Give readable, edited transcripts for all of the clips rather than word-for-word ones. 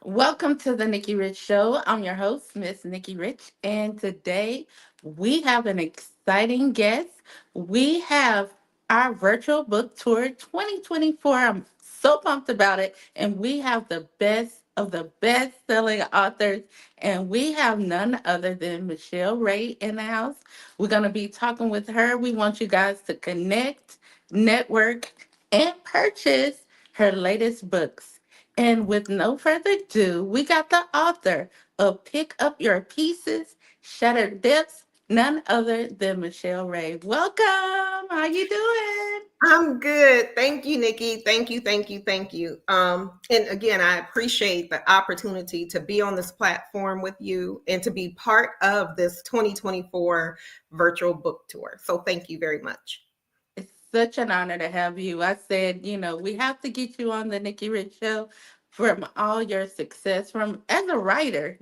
Welcome to the Nikki Rich Show. I'm your host, Miss Nikki Rich, and today we have an exciting guest. We have our virtual book tour 2024. I'm so pumped about it, and we have the best of the best selling authors, and we have none other than Michelle Rae in the house. We're going to be talking with her. We want you guys to connect, network, and purchase her latest books. And with no further ado, we got the author of Pick Up Your Pieces, Shattered Depths, none other than Michelle Rae. Welcome. How you doing? I'm good. Thank you, Nikki. Thank you. And again, I appreciate the opportunity to be on this platform with you and to be part of this 2024 virtual book tour. So thank you very much. It's such an honor to have you. I said, we have to get you on the Nikki Rich Show from all your success from as a writer.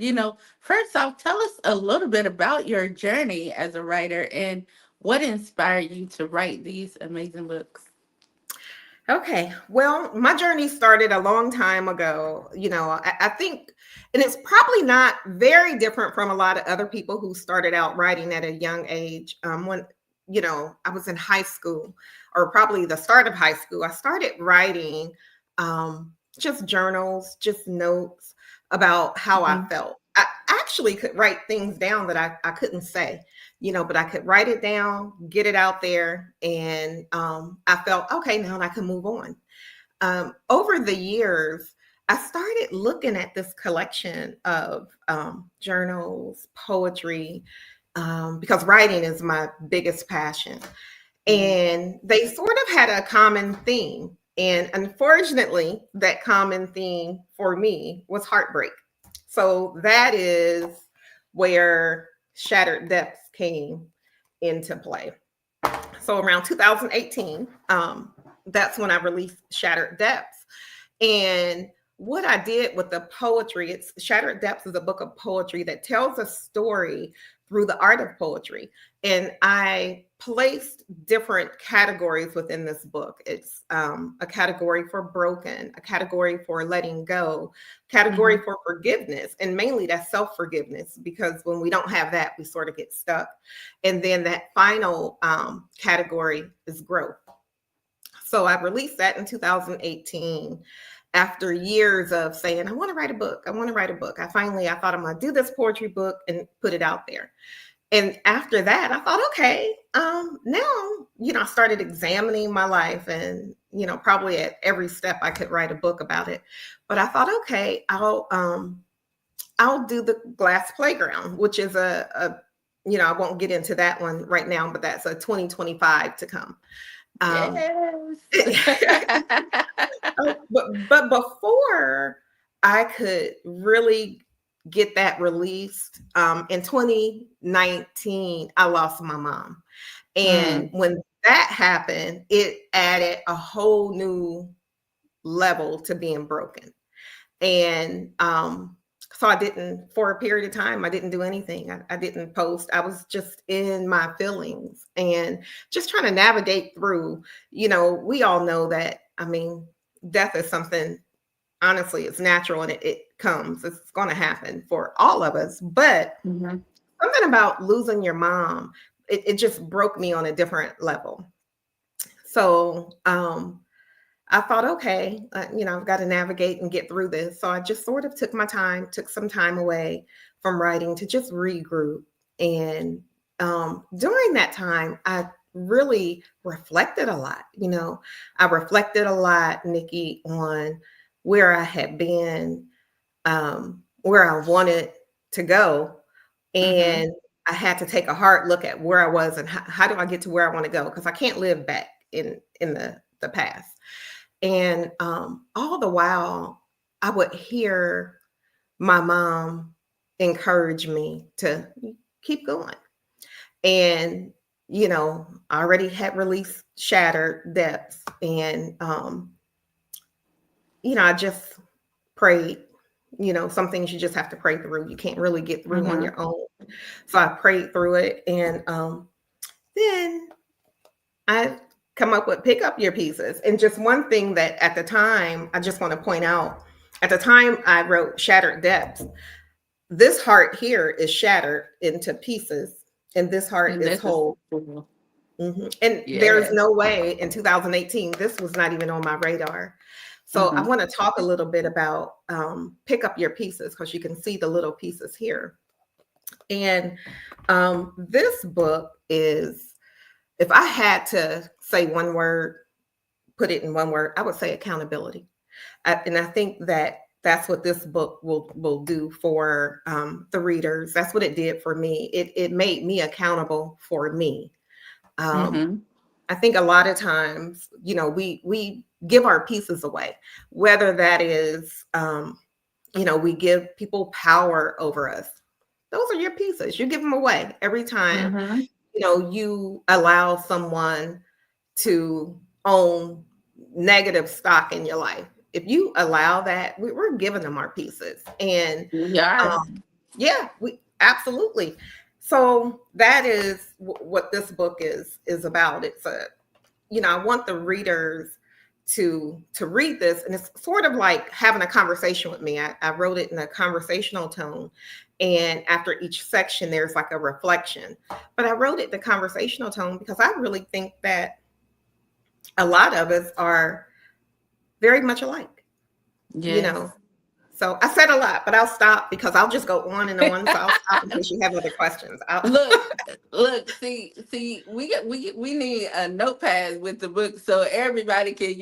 First off, tell us a little bit about your journey as a writer and what inspired you to write these amazing books. Okay. Well, my journey started a long time ago. I think, and it's probably not very different from a lot of other people who started out writing at a young age. When I was in high school, or probably the start of high school, I started writing just journals, just notes about how I Mhm. felt. I actually could write things down that I couldn't say, but I could write it down, get it out there, and I felt okay now, and I can move on. Over the years, I started looking at this collection of journals, poetry, because writing is my biggest passion. Mhm. And they sort of had a common theme. And unfortunately, that common theme for me was heartbreak. So that is where Shattered Depths came into play. So around 2018, that's when I released Shattered Depths. And what I did with the poetry, it's Shattered Depths is a book of poetry that tells a story through the art of poetry. And I placed different categories within this book. It's a category for broken, a category for letting go, category Mhm. for forgiveness, and mainly that's self-forgiveness, because when we don't have that, we sort of get stuck. And then that final category is growth. So I released that in 2018 after years of saying, I want to write a book. I want to write a book. I thought I'm going to do this poetry book and put it out there. And after that, I thought, okay, now, I started examining my life, and, probably at every step I could write a book about it. But I thought, okay, I'll do the glass playground, which is I won't get into that one right now, but that's a 2025 to come. Um, Yes. but before I could really get that released, in 2019, I lost my mom. And Mm. when that happened, it added a whole new level to being broken. And so I didn't, for a period of time, I didn't do anything. I didn't post. I was just in my feelings and just trying to navigate through. We all know that, I mean, death is something, honestly, it's natural, and it comes, it's going to happen for all of us. But Mhm. something about losing your mom, it just broke me on a different level. So, I thought, okay, I've got to navigate and get through this. So I just sort of took my time, took some time away from writing to just regroup. And during that time, I really reflected a lot. I reflected a lot, Nikki, on where I had been, where I wanted to go. Mhm. And I had to take a hard look at where I was and how do I get to where I want to go? Because I can't live back in the past. And all the while, I would hear my mom encourage me to keep going. And, I already had released Shattered Depths. And, I just prayed. Some things you just have to pray through. You can't really get through on Mhm. your own. So I prayed through it. And then I come up with pick up your pieces. And just one thing that at the time, I just want to point out, At the time I wrote Shattered Depths, this heart here is shattered into pieces, and this heart And is this is whole. cool. And there's Yes. no way in 2018, this was not even on my radar. So I Mm-hmm. want to talk a little bit about pick up your pieces, because you can see the little pieces here. And this book is, if I had to say one word, put it in one word, I would say accountability. And I think that that's what this book will do for the readers. That's what it did for me. It made me accountable for me. Um, Mm-hmm. I think a lot of times, we give our pieces away, whether that is, we give people power over us. Those are your pieces. You give them away every time, Mm-hmm. you allow someone to own negative stock in your life. If you allow that, we're giving them our pieces. And We are. yeah, we absolutely. So that is what this book is about. It's a, I want the readers to read this, and it's sort of like having a conversation with me. I wrote it in a conversational tone, and after each section there's like a reflection. But I wrote it the conversational tone because I really think that a lot of us are very much alike, you Yes. know. So I said a lot, but I'll stop because I'll just go on and on. So I'll stop in case you have other questions. Look, look, see, we need a notepad with the book so everybody can,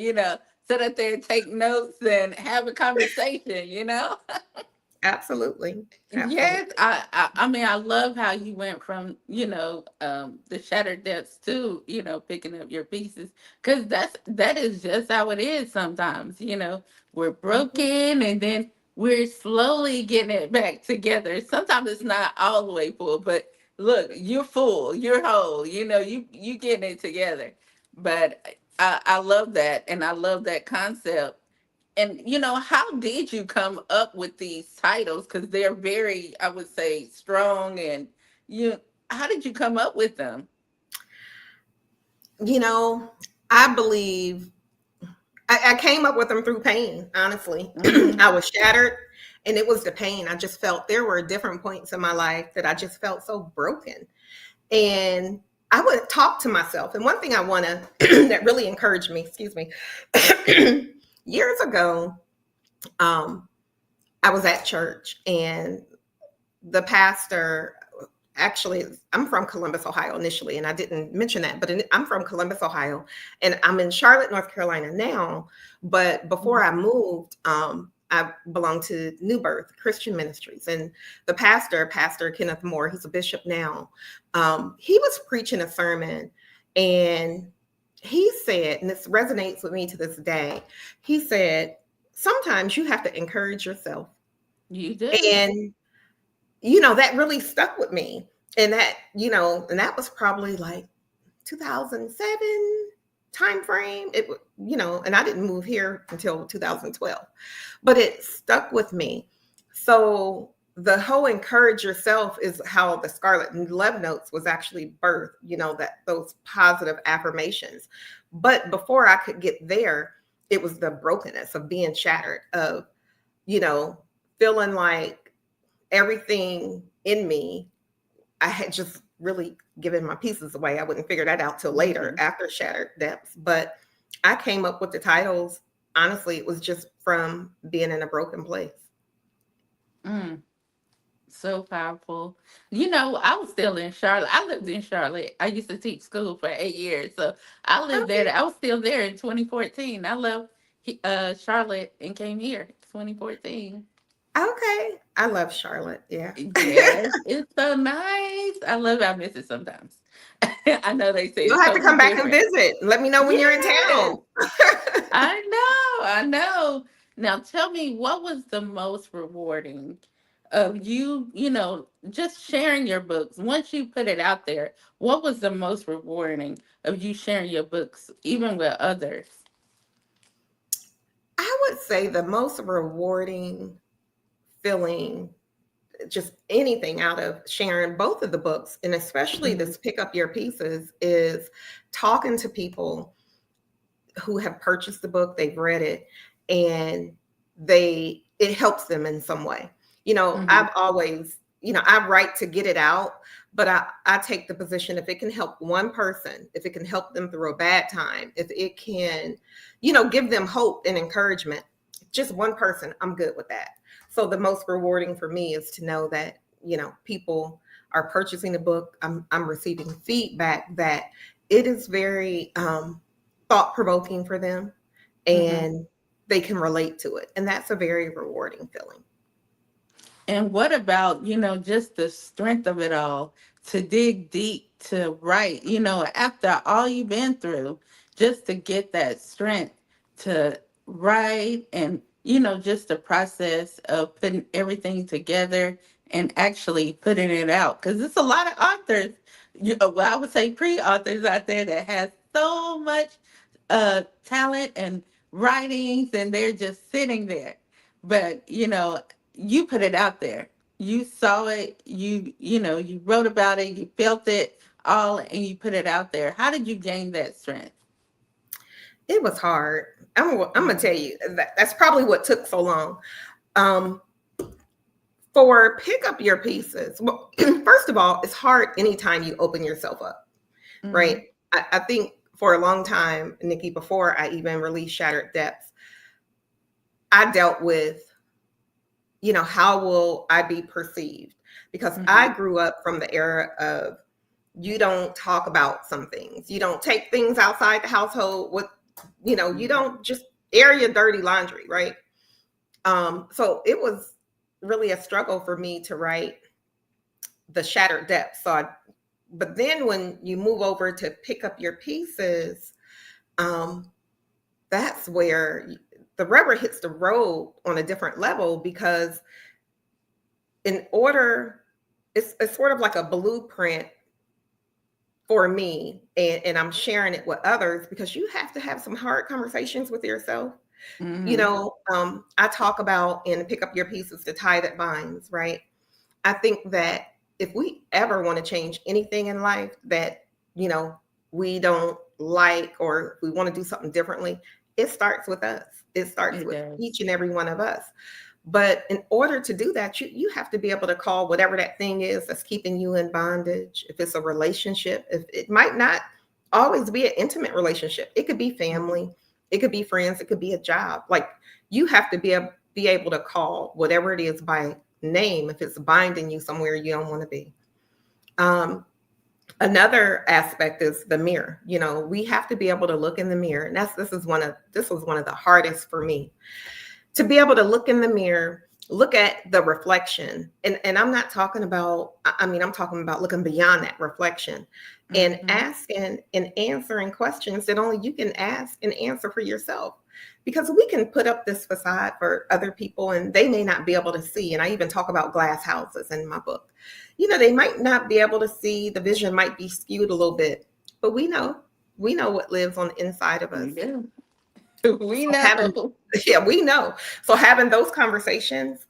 sit up there and take notes and have a conversation. Absolutely. Yes, Absolutely. I mean, I love how you went from, the shattered depths to, picking up your pieces, because that is just how it is sometimes. We're Mhm. broken and then we're slowly getting it back together. Sometimes it's not all the way full, but look, you're full, you're whole. You getting it together. But I love that, and I love that concept. And how did you come up with these titles? Because they're very, I would say, strong. And you, how did you come up with them? You know, I believe I came up with them through pain, honestly. Mm-hmm. I was shattered, and it was the pain. I just felt there were different points in my life that I just felt so broken. And I would talk to myself. And one thing I want to, that really encouraged me, excuse me, years ago, um, I was at church, and the pastor, actually, I'm from Columbus, Ohio initially, and I didn't mention that, but I'm from Columbus, Ohio, and I'm in Charlotte, North Carolina now. But before I moved, I belonged to New Birth Christian Ministries, and the Pastor Kenneth Moore, he's a bishop now. He was preaching a sermon, and he said, and this resonates with me to this day. He said, "Sometimes you have to encourage yourself," You do. and that really stuck with me. And that was probably like 2007 time frame. And I didn't move here until 2012, but it stuck with me. So the whole encourage yourself is how the Scarlet Love Notes was actually birthed, that those positive affirmations. But before I could get there, it was the brokenness of being shattered, of, you know, feeling like everything in me, I had just really given my pieces away. I wouldn't figure that out till later Mhm. after Shattered Depths. But I came up with the titles. Honestly, it was just from being in a broken place. Mm, so powerful. I was still in Charlotte. I lived in Charlotte. I used to teach school for 8 years. So I lived there. Okay. I was still there in 2014. I left Charlotte and came here 2014. Okay. I love Charlotte. Yeah. Yes, it's so nice. I love it. I miss it sometimes. I know they say You'll it's have to totally come back and different. visit. Let me know when you're in Yes, town. I know. Now tell me, what was the most rewarding of just sharing your books? Once you put it out there, what was the most rewarding of you sharing your books, even with others? I would say the most rewarding feeling, just anything out of sharing both of the books, and especially Hmm. this pick up your pieces, is talking to people who have purchased the book, they've read it, and they it helps them in some way. You know, Hmm. I've always, you know, I write to get it out, but I take the position if it can help one person, if it can help them through a bad time, if it can, you know, give them hope and encouragement, just one person, I'm good with that. So the most rewarding for me is to know that, you know, people are purchasing the book. I'm receiving feedback that it is very thought provoking for them, Hmm. and they can relate to it. And that's a very rewarding feeling. And what about, just the strength of it all, to dig deep, to write, after all you've been through, just to get that strength to write and, just the process of putting everything together and actually putting it out. Because it's a lot of authors, well, I would say pre-authors out there that has so much talent and writings, and they're just sitting there. But, you put it out there. You saw it, you wrote about it, you felt it all, and you put it out there. How did you gain that strength? It was hard. I'm gonna Hmm. tell you that's probably what took so long. Um, for pick up your pieces. Well, first of all, it's hard anytime you open yourself up, right? Hmm. I think for a long time, Nikki, before I even released Shattered Depths, I dealt with, you know, how will I be perceived? Because Hmm. I grew up from the era of you don't talk about some things, you don't take things outside the household with, you know, you don't just air your dirty laundry, right? So it was really a struggle for me to write the Shattered Depths. But then when you move over to pick up your pieces, um, that's where the rubber hits the road on a different level, because in order, it's sort of like a blueprint for me, and I'm sharing it with others, because you have to have some hard conversations with yourself. You Hmm. know, I talk about in Pick Up Your Pieces, the tie that binds, right? I think that if we ever want to change anything in life that, you know, we don't like, or if we want to do something differently, it starts with us. It starts It with does. each and every one of us. But in order to do that, you have to be able to call whatever that thing is that's keeping you in bondage. If it's a relationship, if it might not always be an intimate relationship, it could be Hmm. family, it could be friends, it could be a job. Like, you have to be able to call whatever it is by name if it's binding you somewhere you don't want to be. Um, Another aspect is the mirror. You know, we have to be able to look in the mirror, and this was one of the hardest for me, to be able to look in the mirror, look at the reflection. And I'm not talking about, I mean, I'm talking about looking beyond that reflection and Hmm. asking and answering questions that only you can ask and answer for yourself. Because we can put up this facade for other people and they may not be able to see. And I even talk about glass houses in my book. You know, they might not be able to see, the vision might be skewed a little bit, but we know what lives on the inside of We us. do. We So having, know. yeah, we know. So having those conversations,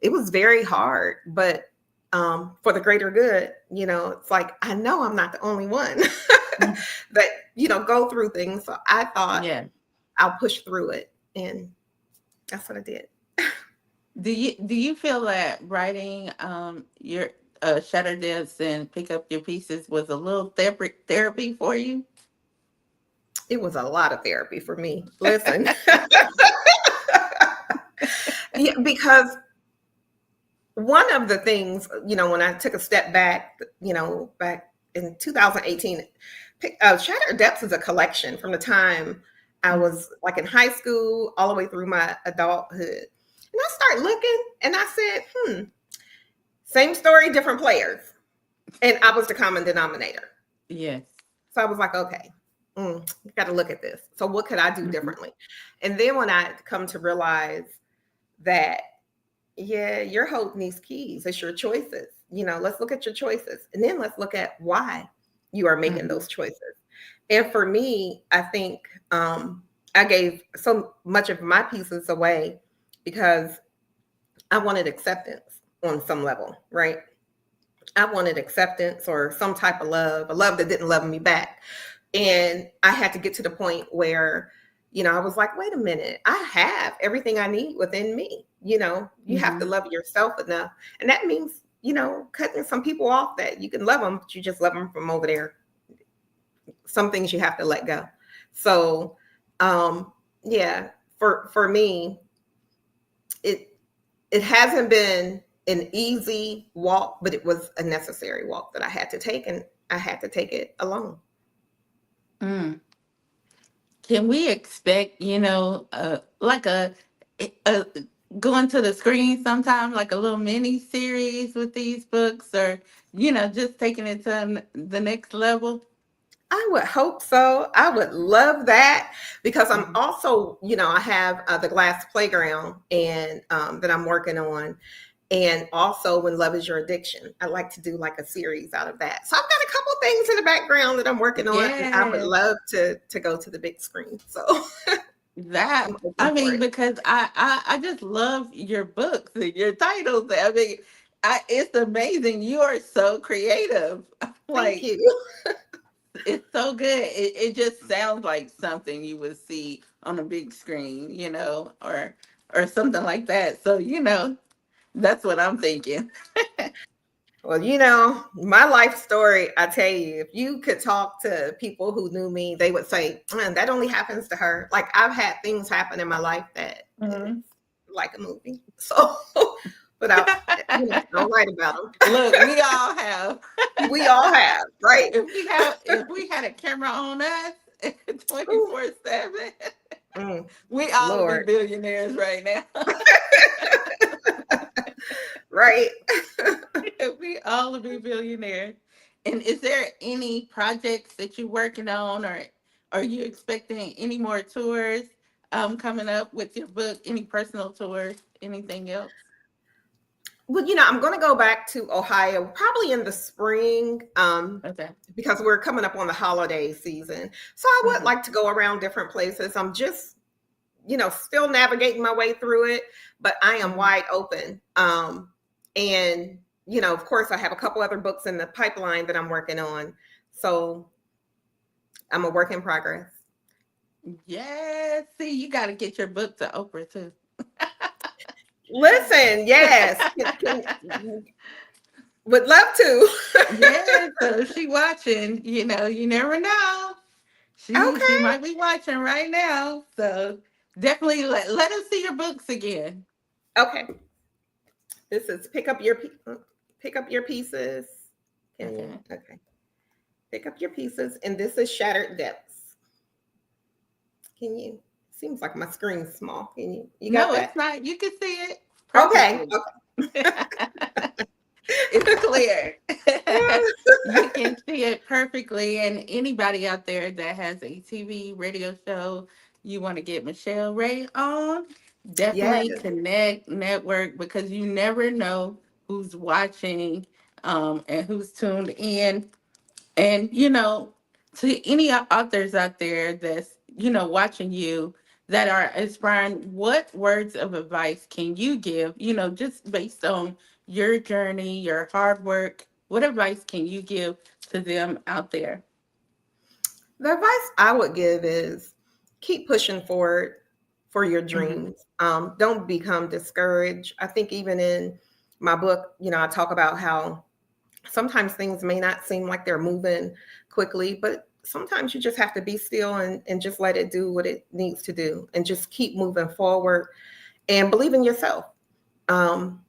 it was very hard, but for the greater good, you know, it's like, I know I'm not the only one that, you know, go through things. So I thought Yeah. I'll push through it. And that's what I did. Do you feel that writing your shutter deaths and pick up your pieces was a little therapy for you? It was a lot of therapy for me. Listen, yeah, because one of the things, you know, when I took a step back, you know, back in 2018, Shattered Depths is a collection from the time I Hmm. was like in high school all the way through my adulthood. And I started looking and I said, same story, different players. And I was the common denominator. Yes. So I was like, okay, got to look at this. So what could I do Hmm. differently? And then when I come to realize that, yeah, your hope needs keys. It's your choices. You know, let's look at your choices. And then let's look at why you are making Hmm. those choices. And for me, I think I gave so much of my pieces away because I wanted acceptance on some level, right? I wanted acceptance or some type of love, a love that didn't love me back. And I had to get to the point where, you know, I was like, wait a minute, I have everything I need within me. You have to Mm-hmm. love yourself enough. And that means, cutting some people off that you can love them, but you just love them from over there. Some things you have to let go. So, um, yeah, for me, it it hasn't been an easy walk, but it was a necessary walk that I had to take, and I had to take it alone. Mm. Can we expect, like a going to the screen sometime, like a little mini series with these books, or just taking it to the next level? I would hope so. I would love that because I'm Hmm. also, I have the Glass Playground and that I'm working on, and also When Love Is Your Addiction. I like to do like a series out of that. So I've got a couple things in the background that I'm working on, and I would Yes, love to go to the big screen. So that I'm open I for mean, it. because I just love your books and your titles. I mean, it's amazing. You are so creative. Thank Like, you. it's so good. It just sounds like something you would see on a big screen, or something like that. So, that's what I'm thinking. Well, my life story, I tell you, if you could talk to people who knew me, they would say, "Man, that only happens to her." Like I've had things happen in my life that is Mhm. like a movie. So, but don't write about them. Look, we all have. We all have, right? If we had a camera on us Ooh, 24/7, mm, we all be Lord, billionaires right now. right? We all be billionaires. And is there any projects that you're working on, or are you expecting any more tours coming up with your book? Any personal tours? Anything else? Well, I'm going to go back to Ohio probably in the spring, Okay. because we're coming up on the holiday season. So I would Hmm. like to go around different places. I'm just, still navigating my way through it, but I am Hmm. wide open. And, of course, I have a couple other books in the pipeline that I'm working on. So I'm a work in progress. Yes. See, you got to get your book to Oprah too. Listen, yes, would love to. Yes. So if she watching, you never know. She Okay. might be watching right now. So definitely let us see your books again. Okay. This is pick up your pieces. Can you? Okay. Okay. Pick up your pieces, and this is Shattered Depths. Can you? Seems like my screen's small. Can you? You got No, it's that? not. You can see it Okay. perfectly. It's clear. Okay. You can see it perfectly. And anybody out there that has a TV, radio show, you want to get Michelle Rae on, Yes. definitely connect, network, because you never know who's watching, and who's tuned in. And, to any authors out there that's, watching you, that are aspiring, what words of advice can you give, just based on your journey, your hard work? What advice can you give to them out there? The advice I would give is keep pushing forward for your Hmm. dreams. Don't become discouraged. I think even in my book, I talk about how sometimes things may not seem like they're moving quickly, but sometimes you just have to be still and just let it do what it needs to do and just keep moving forward and believe in yourself. Um,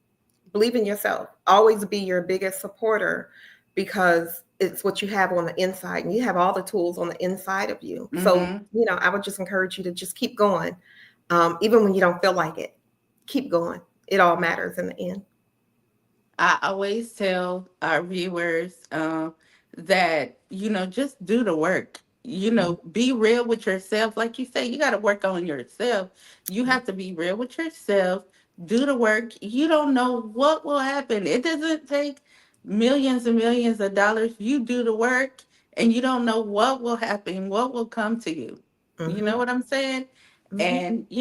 Believe in yourself. Always be your biggest supporter because it's what you have on the inside and you have all the tools on the inside of you. So, Hmm. I would just encourage you to just keep going. Even when you don't feel like it, keep going. It all matters in the end. I always tell our viewers that, just do the work. Be real with yourself. Like you say, you got to work on yourself. You have to be real with yourself. Do the work. You don't know what will happen. It doesn't take millions and millions of dollars. You do the work, and you don't know what will happen, what will come to you. You know Mm-hmm. what I'm saying? Mm-hmm.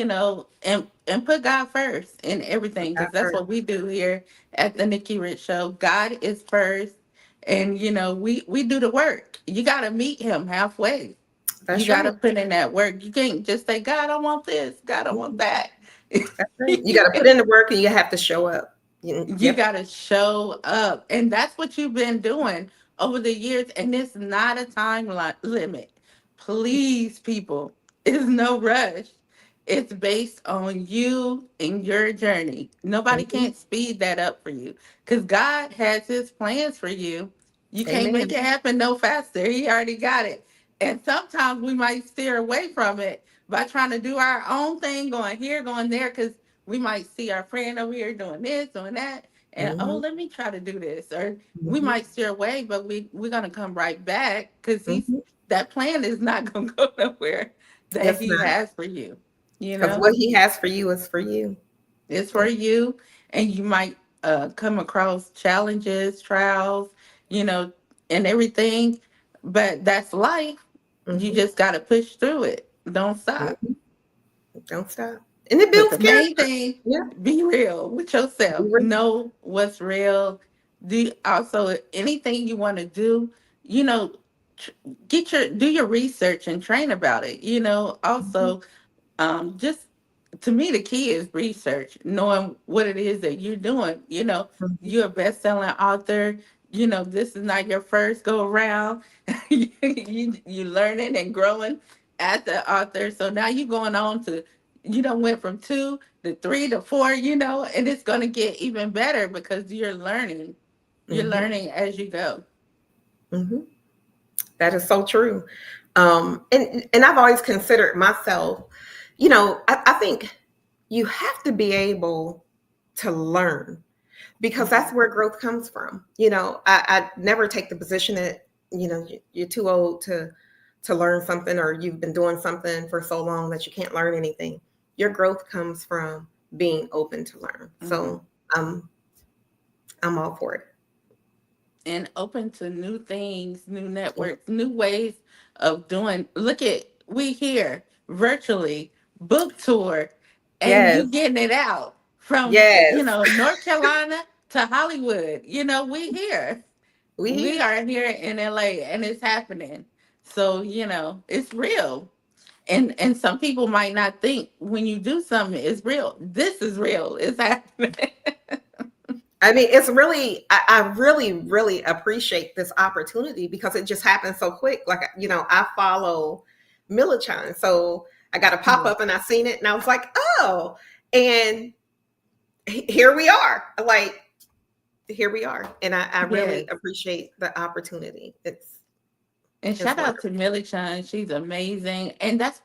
And and put God first in everything, because that's what we do here at the Nikki Rich Show. God is first, and we do the work. You got to meet Him halfway. You That's got to right. put in that work. You can't just say, "God, I want this. God, I want Mhm. that." That's right. You got to put in the work and you have to show up. You Yep. got to show up. And that's what you've been doing over the years. And it's not a limit. Please, people, it's no rush. It's based on you and your journey. Nobody Mhm. can't speed that up for you because God has his plans for you. You can't make Amen. it happen no faster. He already got it. And sometimes we might steer away from it by trying to do our own thing, going here, going there, because we might see our friend over here doing this, doing that, and oh, Mhm. let me try to do this. Or we Mhm. might steer away, but we're gonna come right back because he's Mhm. that plan is not gonna go nowhere that It's he not, has for you. You because know, what he has for you is for you. it's for you, and you might come across challenges, trials, you know, and everything, but that's life. You Mhm. just gotta push through it. Don't stop. Mhm. Don't stop. And it But builds the main character. thing, Yeah. be real with Be yourself. real. Know what's real. Do also anything you want to do, you know, tr- do your research and train about it. You know, Mhm. also just to me the key is research, knowing what it is that you're doing. You know, Mhm. you're a best-selling author. You know, this is not your first go around. You learning and growing as the author, so now you're going on to, you know, went from 2 to 3 to 4, you know, and it's going to get even better because you're Mhm. learning as you go. Mhm. That is so true. And I've always considered myself, I think you have to be able to learn, because Mhm. that's where growth comes from. I never take the position that, you're too old to learn something, or you've been doing something for so long that you can't learn anything. Your growth comes from being open to learn. Mhm. So I'm all for it. And open to new things, new networks, new ways of doing. Look at we here virtually book tour, and Yes, you getting it out from, you yes, know, North Carolina to Hollywood. You know, we here. we We here. are here in LA and it's happening. So, you know, it's real. And some people might not think when you do something it's real. This is real. It's happening. I mean, it's really, I really, really appreciate this opportunity because it just happened so quick. Like, I follow Millichan. So I got a pop Yeah. up and I seen it and I was like, oh, and here we are. Like, here we are. And I really Yes. appreciate the opportunity. And It's shout out to wonderful. Millie Chun. She's amazing. And that's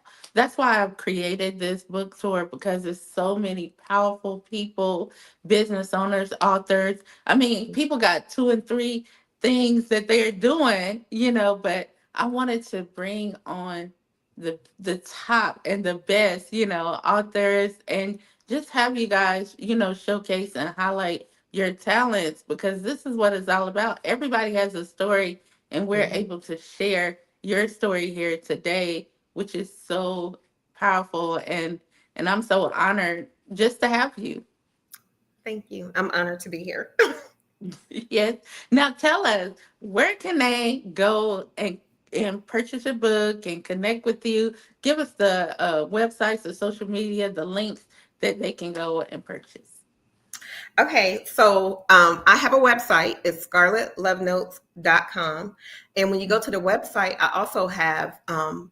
why I've created this book tour because there's so many powerful people, business owners, authors. I mean, people got 2 and 3 things that they're doing, you know, but I wanted to bring on the top and the best, you know, authors and just have you guys, you know, showcase and highlight your talents because this is what it's all about. Everybody has a story and we're Mhm. able to share your story here today, which is so powerful and I'm so honored just to have you. Thank you. I'm honored to be here. Yes. Now tell us, where can they go and purchase your book and connect with you? Give us the websites, the social media, the links that they can go and purchase. Okay, so I have a website. It's scarletlovenotes.com. And when you go to the website, I also have an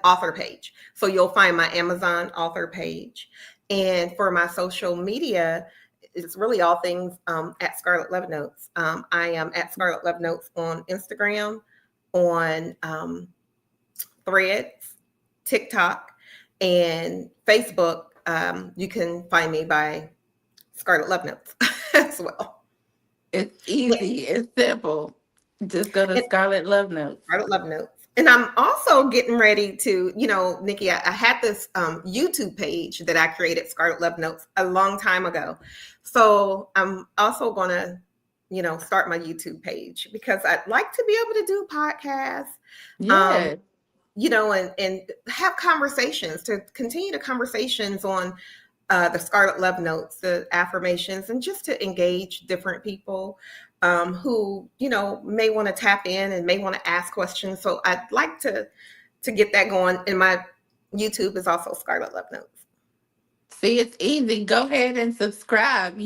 author page. So you'll find my Amazon author page. And for my social media, it's really all things at Scarlet Love Notes. I am at Scarlet Love Notes on Instagram, on Threads, TikTok, and Facebook. You can find me by Scarlet Love Notes as well. It's easy, it's simple. Just go to And Scarlet Love Notes. Scarlet Love Notes. And I'm also getting ready to, Nikki, I had this YouTube page that I created, Scarlet Love Notes, a long time ago. So I'm also going to, start my YouTube page because I'd like to be able to do podcasts, um, Yes. and have conversations, to continue the conversations on the Scarlet Love Notes, the affirmations, and just to engage different people who may want to tap in and may want to ask questions. So I'd like to get that going. And my YouTube is also Scarlet Love Notes. See, it's easy. Go ahead and subscribe,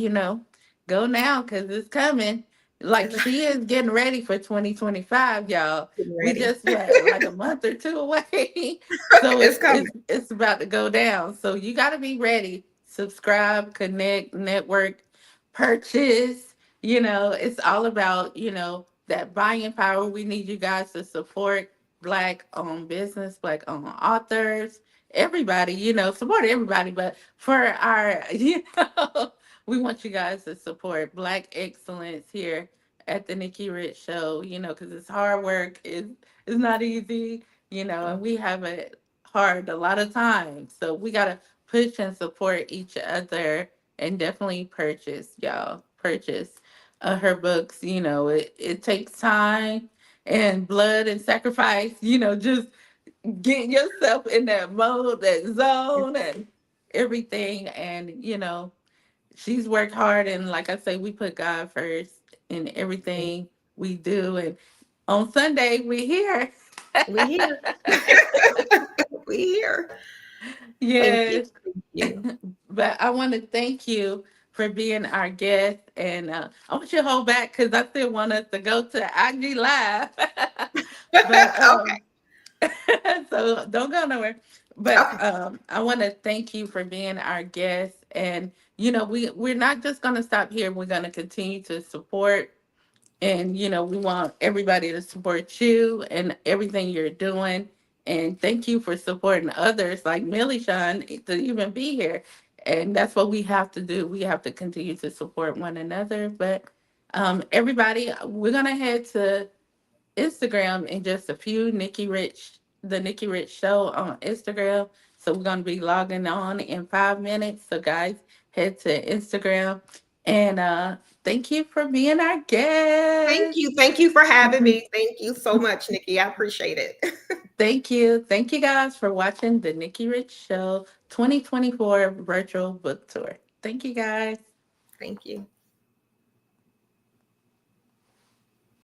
Go now because it's coming. Like It's she is getting ready for 2025, y'all. getting We ready. just what, like a month or two away. So It's it's coming. it's it's about to go down. So you gotta be ready. Subscribe, connect, network, purchase. It's all about, that buying power. We need you guys to support black owned business, black owned authors, everybody, support everybody, but for our, we want you guys to support Black excellence here at the Nikki Rich Show, because it's hard work. It's not easy, and we have it hard a lot of times. So we got to push and support each other and definitely purchase, y'all. Purchase her books. It takes time and blood and sacrifice, just get yourself in that mode, that zone, and everything. And she's worked hard, and like I say, we put God first in everything we do. And on Sunday, we're here. We here. We here. Thank you. Yes, Thank you. but I want to thank you for being our guest, and I want you to hold back because I still want us to go to IG Live. But Okay. so don't go nowhere. But Okay. I want to thank you for being our guest, and we're not just going to stop here. We're going to continue to support, and we want everybody to support you and everything you're doing. And thank you for supporting others like Millie Sean to even be here. And that's what we have to do. We have to continue to support one another. But everybody, we're gonna head to Instagram in just a few. The Nikki Rich Show on Instagram. So we're gonna be logging on in 5 minutes. So guys, head to Instagram, and thank you for being our Thank guest. you. Thank you for having me. Thank you so much, Nikki. I appreciate it. Thank you. Thank you guys for watching the Nikki Rich Show 2024 virtual book tour. Thank you guys. Thank you.